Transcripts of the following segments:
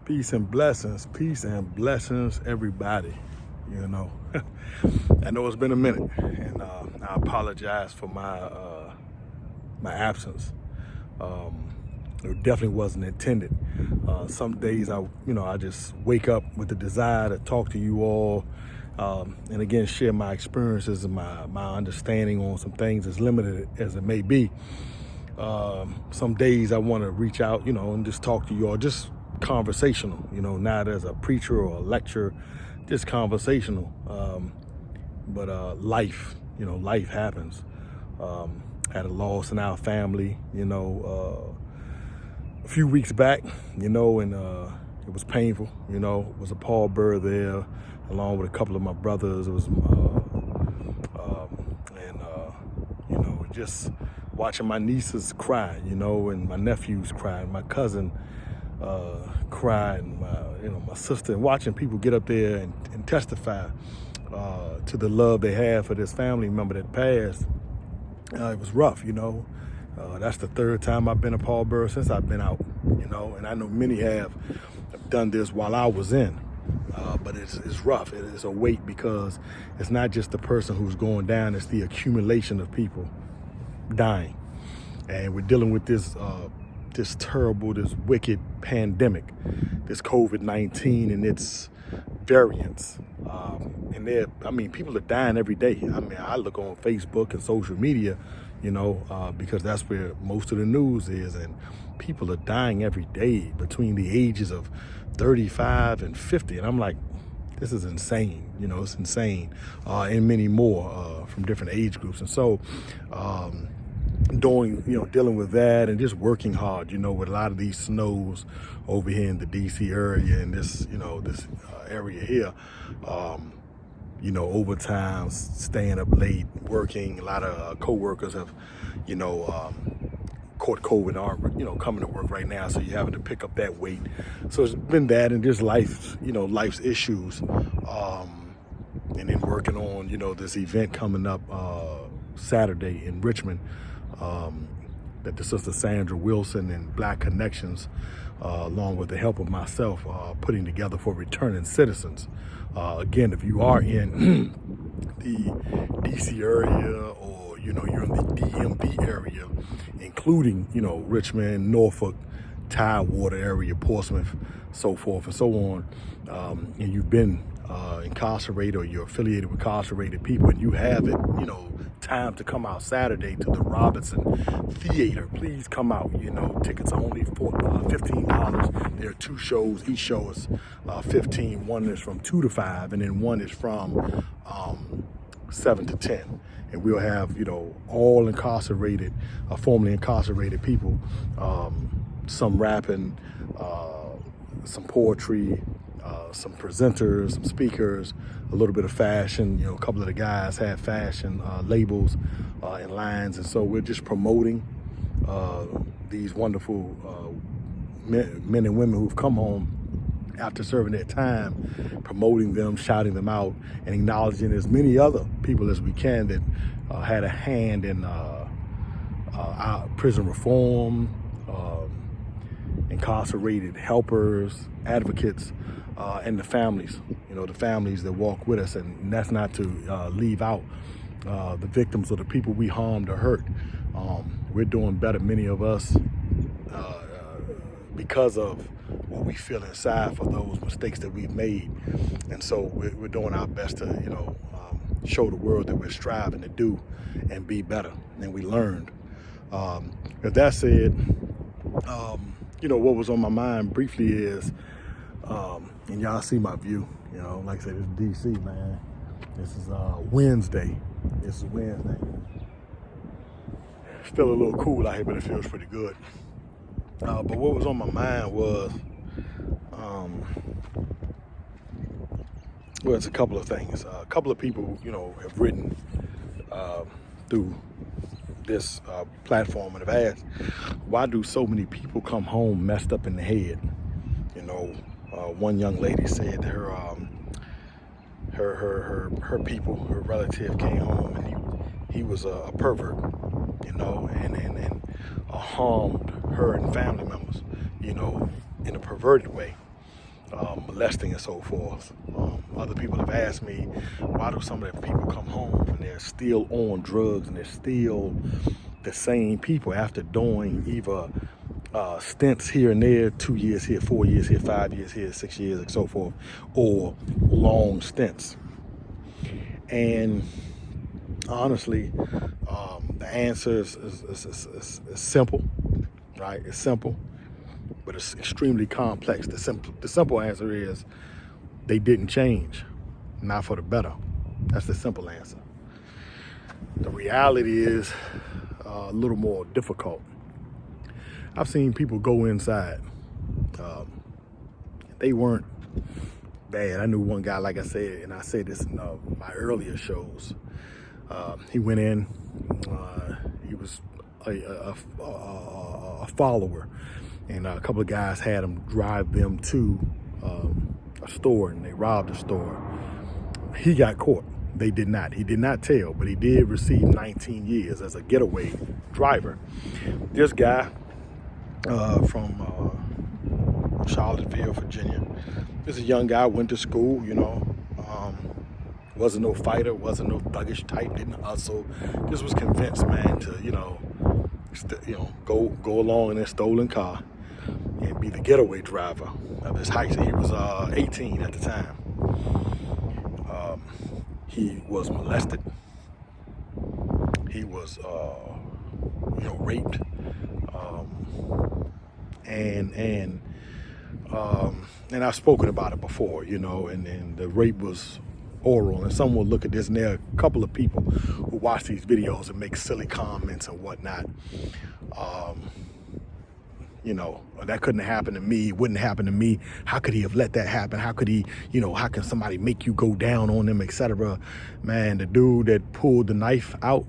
Peace and blessings, everybody. You know, I know it's been a minute, and I apologize for my absence. It definitely wasn't intended. Some days I just wake up with the desire to talk to you all, and again share my experiences and my understanding on some things, as limited as it may be. Some days I want to reach out, and just talk to you all, just conversational, not as a preacher or a lecturer, just conversational. But life happens. Had a loss in our family, a few weeks back, and it was painful. It was a pallbearer there, along with a couple of my brothers. It was, just watching my nieces cry, and my nephews cry, and my cousin cry, and my sister, and watching people get up there and testify to the love they have for this family member that passed. It was rough, That's the third time I've been a pallbearer since I've been out, and I know many have done this while I was in. But it's rough. It's a weight, because it's not just the person who's going down, it's the accumulation of people dying. And we're dealing with this terrible, this wicked pandemic, this COVID-19 and its variants. People are dying every day. I look on Facebook and social media, because that's where most of the news is, and people are dying every day between the ages of 35 and 50. And I'm like, this is insane. It's insane. And many more from different age groups. And so, dealing with that and just working hard, with a lot of these snows over here in the DC area and this area here, overtime, staying up late, working. A lot of co-workers have, caught COVID and aren't, coming to work right now. So you're having to pick up that weight. So it's been that, and just life's issues. And then working on, this event coming up Saturday in Richmond, that the Sister Sandra Wilson and Black Connections, along with the help of myself, putting together for returning citizens. Again, if you are in the DC area, or you're in the DMV area, including Richmond, Norfolk, Tidewater area, Portsmouth, so forth and so on, and you've been incarcerated, or you're affiliated with incarcerated people, and you have it, time to come out Saturday to the Robinson Theater, please come out. Tickets are only for $15. There are two shows. Each show is $15. One is from 2 to 5, and then one is from 7 to 10. And we'll have, all incarcerated, formerly incarcerated people, some rapping, some poetry, some presenters, some speakers, a little bit of fashion. A couple of the guys have fashion labels and lines, and so we're just promoting these wonderful men and women who've come home after serving their time, promoting them, shouting them out, and acknowledging as many other people as we can that had a hand in our prison reform, incarcerated helpers, advocates, and the families, the families that walk with us. And that's not to leave out the victims or the people we harmed or hurt. We're doing better, many of us, because of what we feel inside for those mistakes that we've made. And so we're doing our best to, show the world that we're striving to do and be better than we learned. With that said, what was on my mind briefly is, and y'all see my view, like I said, this is DC, man. This is Wednesday. Still a little cool out here, but it feels pretty good. But what was on my mind was, it's a couple of things. A couple of people, have written through this platform and have asked, why do so many people come home messed up in the head? One young lady said her people, her relative, came home and he was a pervert, and harmed her and family members, in a perverted way. molesting and so forth. Other people have asked me, why do some of the people come home and they're still on drugs and they're still the same people after doing either stints here and there, 2 years here, 4 years here, 5 years here, 6 years, and so forth, or long stints. And honestly, the answer is simple, right? It's simple, but it's extremely complex. The simple answer is they didn't change, not for the better. That's the simple answer. The reality is a little more difficult. I've seen people go inside. They weren't bad. I knew one guy, like I said, and I said this in my earlier shows. He went in. He was a follower, and a couple of guys had him drive them to a store, and they robbed the store. He got caught. They did not. He did not tell, but he did receive 19 years as a getaway driver. This guy from Charlottesville, Virginia. This is a young guy, went to school, wasn't no fighter, wasn't no thuggish type, didn't hustle. Just was convinced, man, to, go along in a stolen car and be the getaway driver of his hike. He was 18 at the time. He was molested. He was, raped. And I've spoken about it before, and the rape was oral. And some will look at this, and there are a couple of people who watch these videos and make silly comments and whatnot. That couldn't have happened to me. It wouldn't happen to me. How could he have let that happen? How could he, how can somebody make you go down on them, etc.? Man, the dude that pulled the knife out,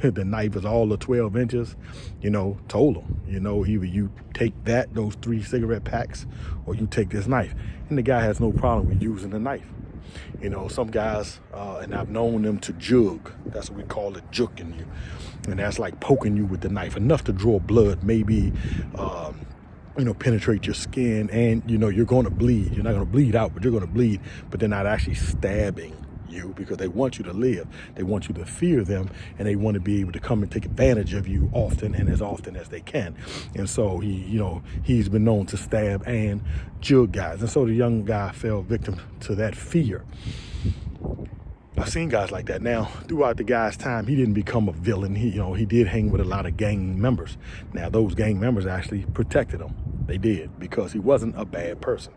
the knife is all of 12 inches, told him, either you take those 3 cigarette packs or you take this knife. And the guy has no problem with using the knife. Some guys, and I've known them to jug. That's what we call it, jugging you. And that's like poking you with the knife, enough to draw blood, maybe, penetrate your skin, and, you're going to bleed. You're not going to bleed out, but you're going to bleed, but they're not actually stabbing you because they want you to live. They want you to fear them, and they want to be able to come and take advantage of you often and as often as they can. And so he's been known to stab and jug guys. And so the young guy fell victim to that fear. I've seen guys like that. Now, throughout the guy's time, he didn't become a villain. He did hang with a lot of gang members. Now, those gang members actually protected him. They did, because he wasn't a bad person.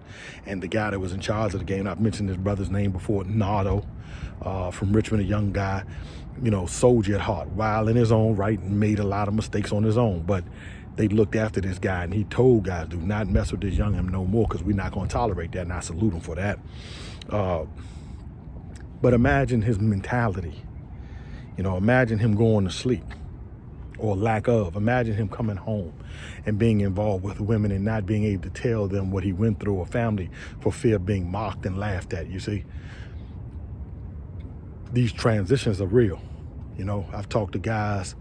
And the guy that was in charge of the game, I've mentioned his brother's name before, Nardo, from Richmond, a young guy, soldier at heart, wild in his own right, and made a lot of mistakes on his own. But they looked after this guy, and he told guys, do not mess with this young'un no more, because we're not going to tolerate that, and I salute him for that. But imagine his mentality. Imagine him going to sleep, or lack of. Imagine him coming home and being involved with women and not being able to tell them what he went through, or family, for fear of being mocked and laughed at. You see, these transitions are real. I've talked to guys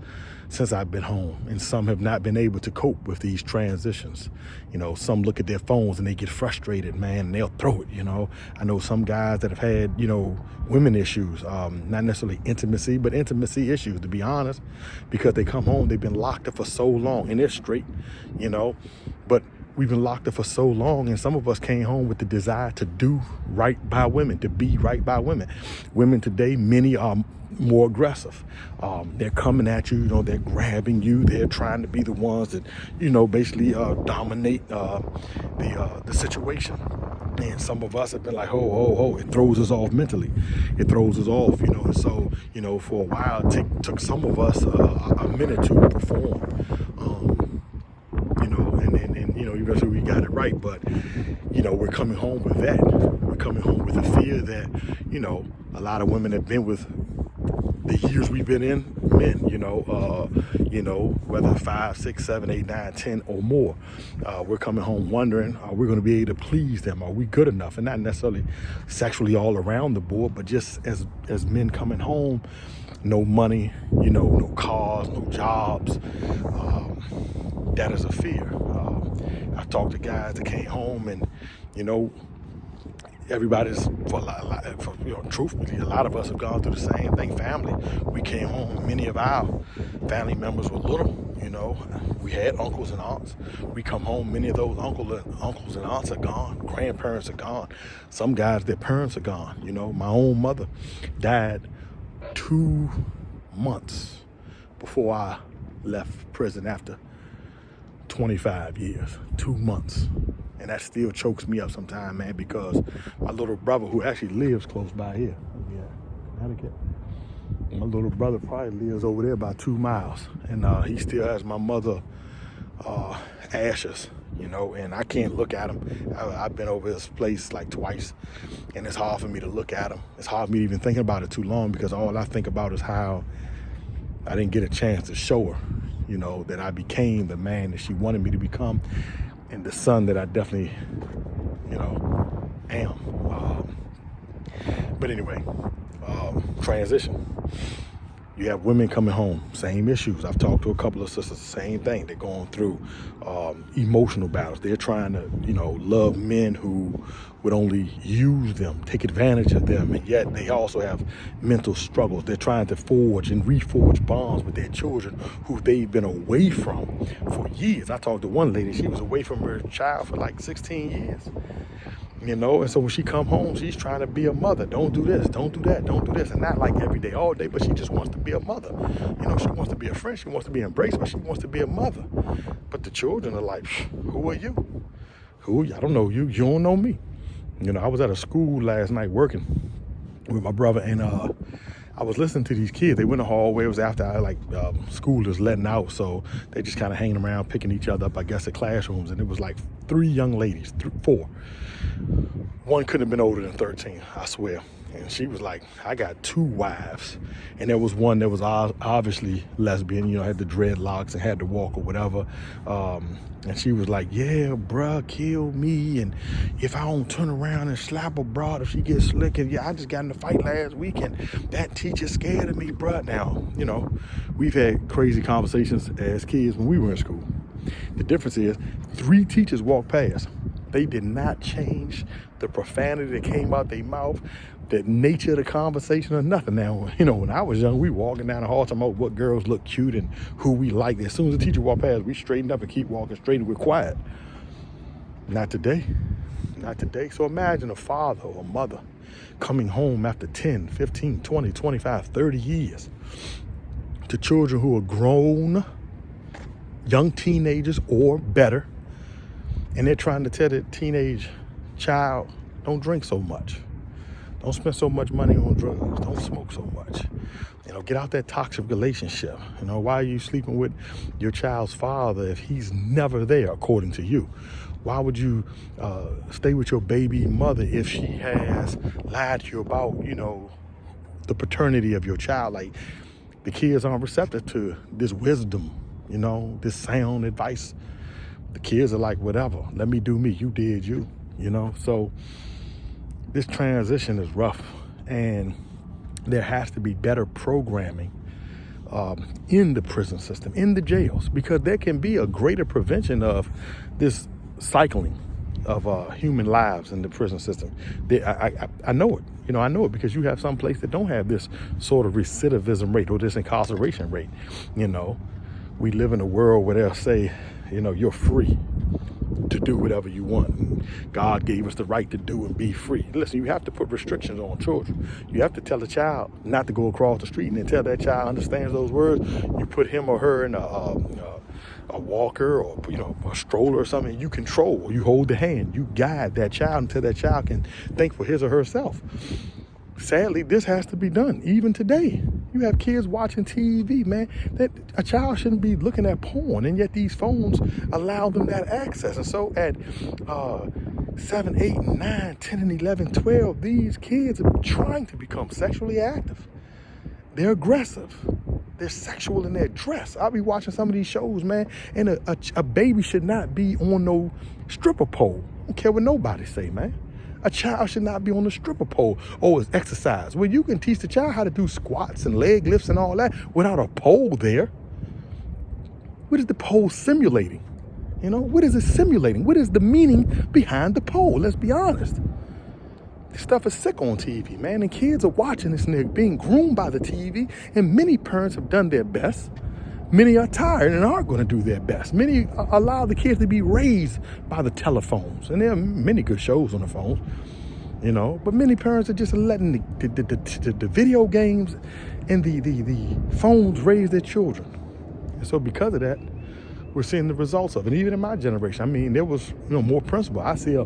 since I've been home, and some have not been able to cope with these transitions. Some look at their phones and they get frustrated, man, and they'll throw it. I know some guys that have had, women issues, not necessarily intimacy, but intimacy issues, to be honest, because they come home, they've been locked up for so long, and they're straight, but we've been locked up for so long, and some of us came home with the desire to do right by women, to be right by women. Women today, many are more aggressive. They're coming at you, they're grabbing you. They're trying to be the ones that, basically dominate the situation. And some of us have been like, ho. It throws us off mentally. It throws us off, And so, for a while, it took some of us a minute to perform. Eventually we got it right, but, we're coming home with that. We're coming home with the fear that, a lot of women have been with the years we've been in, men, whether 5, 6, 7, 8, 9, 10 or more, we're coming home wondering, are we going to be able to please them? Are we good enough? And not necessarily sexually all around the board, but just as men coming home, no money, no cars, no jobs. That is a fear. I've talked to guys that came home and, everybody's truthfully, a lot of us have gone through the same thing. Family, we came home. Many of our family members were little. We had uncles and aunts. We come home. Many of those uncles and aunts are gone. Grandparents are gone. Some guys, their parents are gone. My own mother died 2 months before I left prison after 25 years. 2 months. And that still chokes me up sometimes, man, because my little brother, who actually lives close by here, Connecticut, my little brother probably lives over there about 2 miles. And he still has my mother ashes, and I can't look at him. I've been over his place like twice, and it's hard for me to look at him. It's hard for me to even think about it too long, because all I think about is how I didn't get a chance to show her, that I became the man that she wanted me to become, and the son that I definitely, am. But anyway, transition. You have women coming home, same issues. I've talked to a couple of sisters, same thing. They're going through emotional battles. They're trying to, love men who would only use them, take advantage of them, and yet they also have mental struggles. They're trying to forge and reforge bonds with their children who they've been away from for years. I talked to one lady, she was away from her child for like 16 years. And so when she come home, she's trying to be a mother. Don't do this, don't do that, don't do this. And not like every day, all day, but she just wants to be a mother. She wants to be a friend, she wants to be embraced, but she wants to be a mother. But the children are like, who are you? Who? I don't know you. You don't know me. I was at a school last night working with my brother, and I was listening to these kids. They went in the hallway. It was after school is letting out, so they just kind of hanging around, picking each other up, I guess, at classrooms. And it was like 3 young ladies, 4. One couldn't have been older than 13, I swear. And she was like, I got 2 wives. And there was one that was obviously lesbian, had the dreadlocks and had to walk or whatever. And she was like, yeah, bruh, kill me. And if I don't turn around and slap a broad, if she gets slick, and I just got in a fight last week, and that teacher's scared of me, bruh. Now, we've had crazy conversations as kids when we were in school. The difference is 3 teachers walked past. They did not change the profanity that came out their mouth, the nature of the conversation, or nothing. Now, when I was young, we walking down the hall talking about what girls look cute and who we like. As soon as the teacher walked past, we straightened up and keep walking straight, and we're quiet. Not today. Not today. So imagine a father or a mother coming home after 10, 15, 20, 25, 30 years to children who are grown, young teenagers or better, and they're trying to tell the teenage child, don't drink so much. Don't spend so much money on drugs. Don't smoke so much. Get out that toxic relationship. Why are you sleeping with your child's father if he's never there, according to you? Why would you stay with your baby mother if she has lied to you about, the paternity of your child? Like, the kids aren't receptive to this wisdom, this sound advice. The kids are like, whatever, let me do me, you did you, So this transition is rough, and there has to be better programming in the prison system, in the jails, because there can be a greater prevention of this cycling of human lives in the prison system. I know it. I know it because you have some places that don't have this sort of recidivism rate or this incarceration rate. We live in a world where they'll say, you're free to do whatever you want. And God gave us the right to do and be free. Listen, you have to put restrictions on children. You have to tell a child not to go across the street, and until that child understands those words, you put him or her in a walker or a stroller or something. You control, you hold the hand, you guide that child until that child can think for his or herself. Sadly, this has to be done even today. You have kids watching TV, man. That a child shouldn't be looking at porn, and yet these phones allow them that access. And so at 7, 8, 9, 10, and 11, 12, these kids are trying to become sexually active. They're aggressive. They're sexual in their dress. I'll be watching some of these shows, man, and a baby should not be on no stripper pole. I don't care what nobody say, man. A child should not be on the stripper pole. Oh, it's exercise. Well, you can teach the child how to do squats and leg lifts and all that without a pole there. What is the pole simulating? What is it simulating? What is the meaning behind the pole? Let's be honest. This stuff is sick on TV, man, and kids are watching this and they're being groomed by the TV, and many parents have done their best. Many are tired and aren't going to do their best. Many allow the kids to be raised by the telephones, and there are many good shows on the phones, but many parents are just letting the video games and the phones raise their children. And so because of that, we're seeing the results of it. Even in my generation, I mean, there was more principle. I see a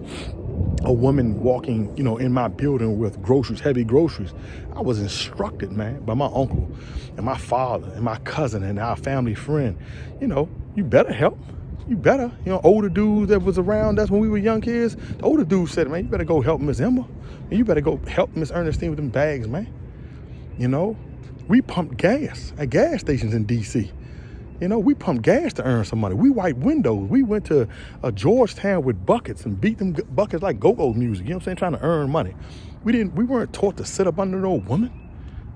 woman walking, in my building with groceries, heavy groceries. I was instructed, man, by my uncle and my father and my cousin and our family friend, you better help. You better, older dudes that was around us when we were young kids, the older dude said, man, you better go help Miss Emma. And you better go help Miss Ernestine with them bags, man. We pumped gas at gas stations in D.C. We pumped gas to earn some money. We wiped windows. We went to Georgetown with buckets and beat them buckets like go-go music, trying to earn money. We weren't taught to sit up under no woman.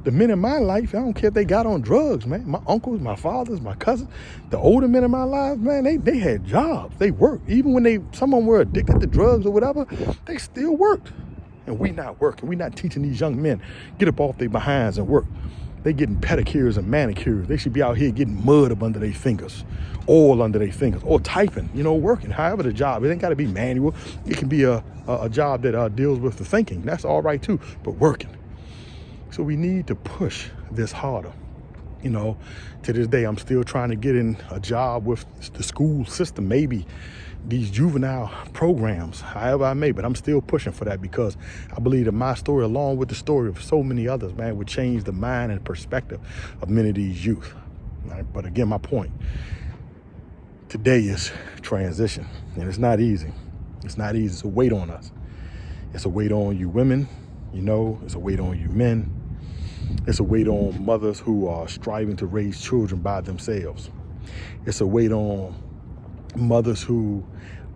The men in my life, I don't care if they got on drugs, man. My uncles, my fathers, my cousins, the older men in my life, man, they had jobs. They worked. Even when some of them were addicted to drugs or whatever, they still worked. And we not working. We not teaching these young men, get up off their behinds and work. They getting pedicures and manicures. They should be out here getting mud up under their fingers, oil under their fingers, or typing, working. However the job, it ain't got to be manual. It can be a job that deals with the thinking. That's all right too, but working. So we need to push this harder. To this day, I'm still trying to get in a job with the school system, maybe these juvenile programs, however I may, but I'm still pushing for that because I believe that my story, along with the story of so many others, man, would change the mind and perspective of many of these youth. Right? But again, my point today is transition, and it's not easy. It's not easy. It's a weight on us. It's a weight on you women, it's a weight on you men. It's a weight on mothers who are striving to raise children by themselves. It's a weight on mothers who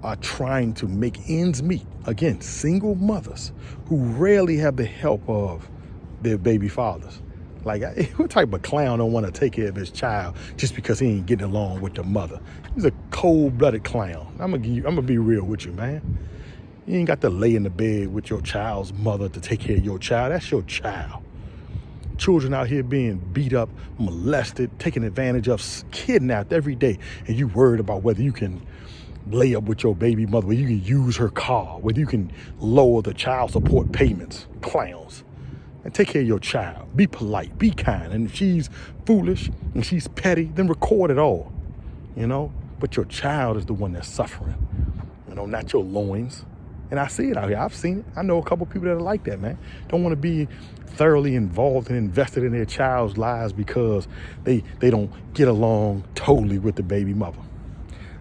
are trying to make ends meet. Again, single mothers who rarely have the help of their baby fathers. Like, what type of clown don't want to take care of his child just because he ain't getting along with the mother? He's a cold-blooded clown. I'm gonna be real with you, man. You ain't got to lay in the bed with your child's mother to take care of your child. That's your child. Children out here being beat up, molested, taken advantage of, kidnapped every day. And you worried about whether you can lay up with your baby mother, whether you can use her car, whether you can lower the child support payments. Clowns. And take care of your child. Be polite, be kind. And if she's foolish and she's petty, then record it all. But your child is the one that's suffering. Not your loins. And I see it out here. I've seen it. I know a couple people that are like that, man. Don't want to be thoroughly involved and invested in their child's lives because they don't get along totally with the baby mother.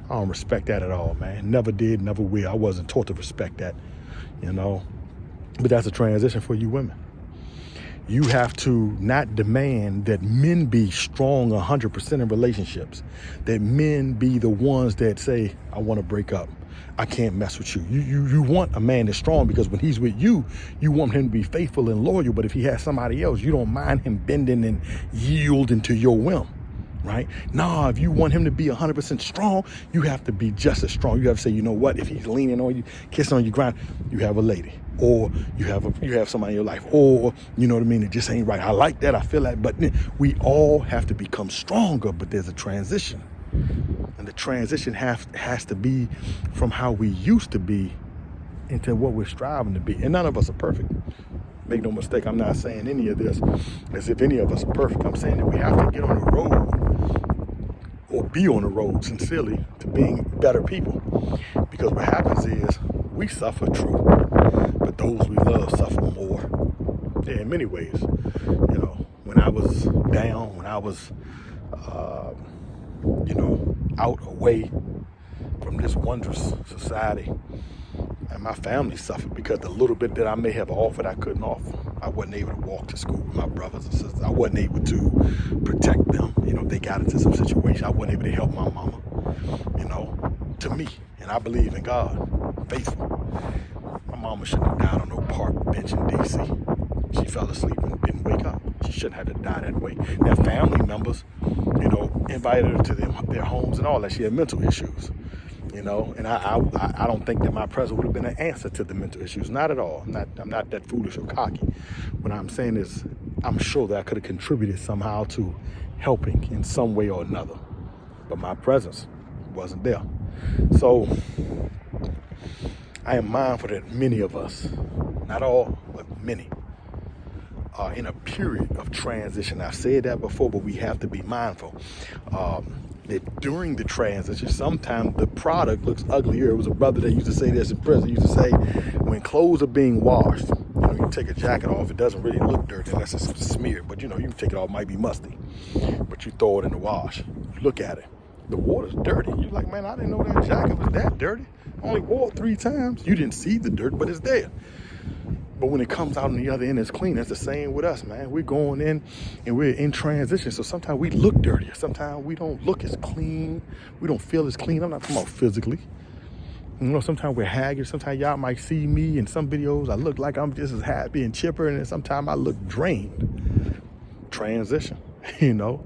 I don't respect that at all, man. Never did, never will. I wasn't taught to respect that, But that's a transition for you women. You have to not demand that men be strong 100% in relationships, that men be the ones that say, I want to break up. I can't mess with you. You want a man that's strong because when he's with you, you want him to be faithful and loyal. But if he has somebody else, you don't mind him bending and yielding to your whim, right? Nah, if you want him to be 100% strong, you have to be just as strong. You have to say, you know what? If he's leaning on you, kissing on your ground, you have a lady, or you have somebody in your life, or you know what I mean? It just ain't right. I like that. I feel that. But we all have to become stronger. But there's a transition. And the transition has to be from how we used to be into what we're striving to be. And none of us are perfect. Make no mistake, I'm not saying any of this as if any of us are perfect. I'm saying that we have to get on the road or be on the road sincerely to being better people. Because what happens is we suffer, true, but those we love suffer more. Yeah, in many ways. When I was down, when I was out away from this wondrous society, and my family suffered because the little bit that I may have offered, I couldn't offer. I wasn't able to walk to school with my brothers and sisters. I wasn't able to protect them. They got into some situation. I wasn't able to help my mama, to me. And I believe in God, faithful. My mama shouldn't have died on no park bench in D.C. She fell asleep and didn't wake up. She shouldn't have to die that way. Their family members, invited her to their homes and all that. She had mental issues. you know. And I don't think that my presence would have been an answer to the mental issues. Not at all. I'm not that foolish or cocky. What I'm saying is, I'm sure that I could have contributed somehow to helping in some way or another, but my presence wasn't there. So I am mindful that many of us, not all, but many, are in a period of transition. I've said that before, but we have to be mindful that during the transition, sometimes the product looks uglier. It was a brother that used to say this in prison. He used to say, when clothes are being washed, you take a jacket off, it doesn't really look dirty unless it's smeared. But you can take it off, it might be musty. But you throw it in the wash, you look at it, the water's dirty. You're like, man, I didn't know that jacket was that dirty. I only wore it 3 times. You didn't see the dirt, but it's there. But when it comes out on the other end, it's clean. That's the same with us, man. We're going in and we're in transition. So sometimes we look dirtier. Sometimes we don't look as clean. We don't feel as clean. I'm not talking about physically. You know, sometimes we're haggard. Sometimes y'all might see me in some videos. I look like I'm just as happy and chipper. And then sometimes I look drained. Transition, you know.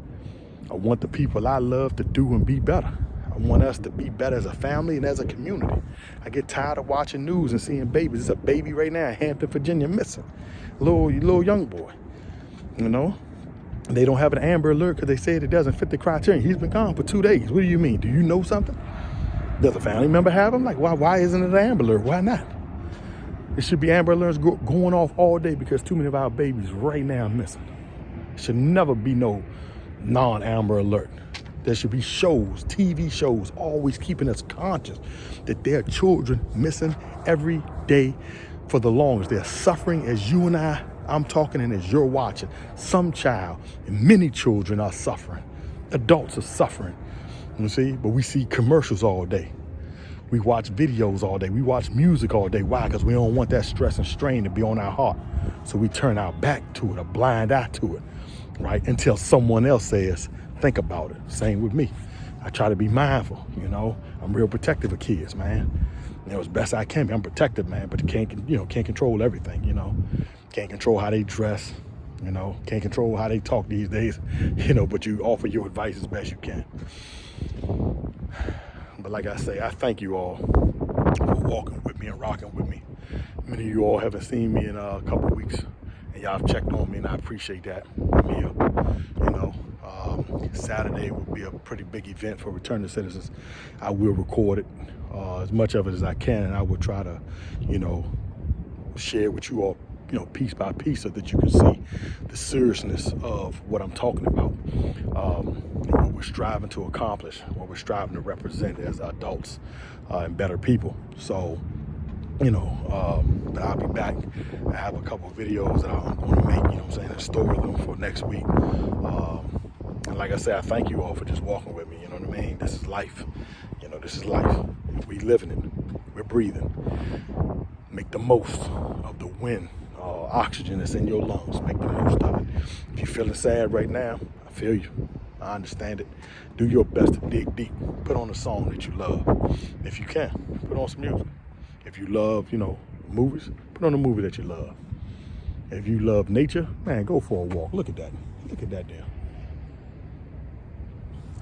I want the people I love to do and be better. I want us to be better as a family and as a community. I get tired of watching news and seeing babies. There's a baby right now in Hampton, Virginia, missing. Little young boy. You know, they don't have an Amber Alert because they said it doesn't fit the criteria. He's been gone for 2 days. What do you mean? Do you know something? Does a family member have him? Like, why isn't it an Amber Alert? Why not? It should be Amber Alerts going off all day because too many of our babies right now are missing. It should never be no non-Amber Alert. There should be shows, TV shows, always keeping us conscious that there are children missing every day for the longest. They're suffering as you and I'm talking, and as you're watching. Some child and many children are suffering. Adults are suffering, you see? But we see commercials all day. We watch videos all day. We watch music all day. Why? Because we don't want that stress and strain to be on our heart. So we turn our back to it, a blind eye to it, right? Until someone else says, think about it. Same with me. I try to be mindful, you know. I'm real protective of kids, man. You know, as best I can be. I'm protective, man, but can't control everything, you know. Can't control how they dress, you know. Can't control how they talk these days, you know, but you offer your advice as best you can. But like I say, I thank you all for walking with me and rocking with me. Many of you all haven't seen me in a couple of weeks, and y'all have checked on me, and I appreciate that. I'm here, you know. Saturday will be a pretty big event for returning citizens. I will record it, as much of it as I can, and I will try to, you know, share it with you all, you know, piece by piece, so that you can see the seriousness of what I'm talking about, what we're striving to accomplish, what we're striving to represent as adults and better people. So, you know, but I'll be back. I have a couple of videos that I'm going to make, you know what I'm saying, and store them for next week. And like I said, I thank you all for just walking with me, you know what I mean? This is life. You know, this is life. We living it. We're breathing. Make the most of the wind, oxygen that's in your lungs. Make the most of it. If you're feeling sad right now, I feel you. I understand it. Do your best to dig deep. Put on a song that you love. If you can, put on some music. If you love, you know, movies, put on a movie that you love. If you love nature, man, go for a walk. Look at that. Look at that there.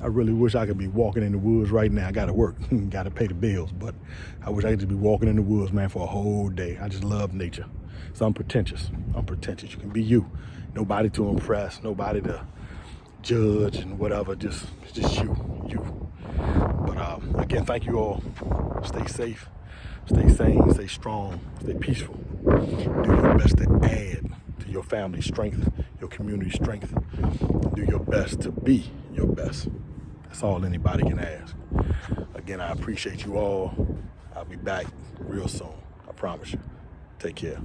I really wish I could be walking in the woods right now. I got to work, got to pay the bills, but I wish I could just be walking in the woods, man, for a whole day. I just love nature. It's unpretentious. Unpretentious. You can be you. Nobody to impress, nobody to judge and whatever. It's just you. But again, thank you all. Stay safe, stay sane, stay strong, stay peaceful. Do your best to add to your family's strength, your community strength. Do your best to be your best. That's all anybody can ask. Again, I appreciate you all. I'll be back real soon. I promise you. Take care.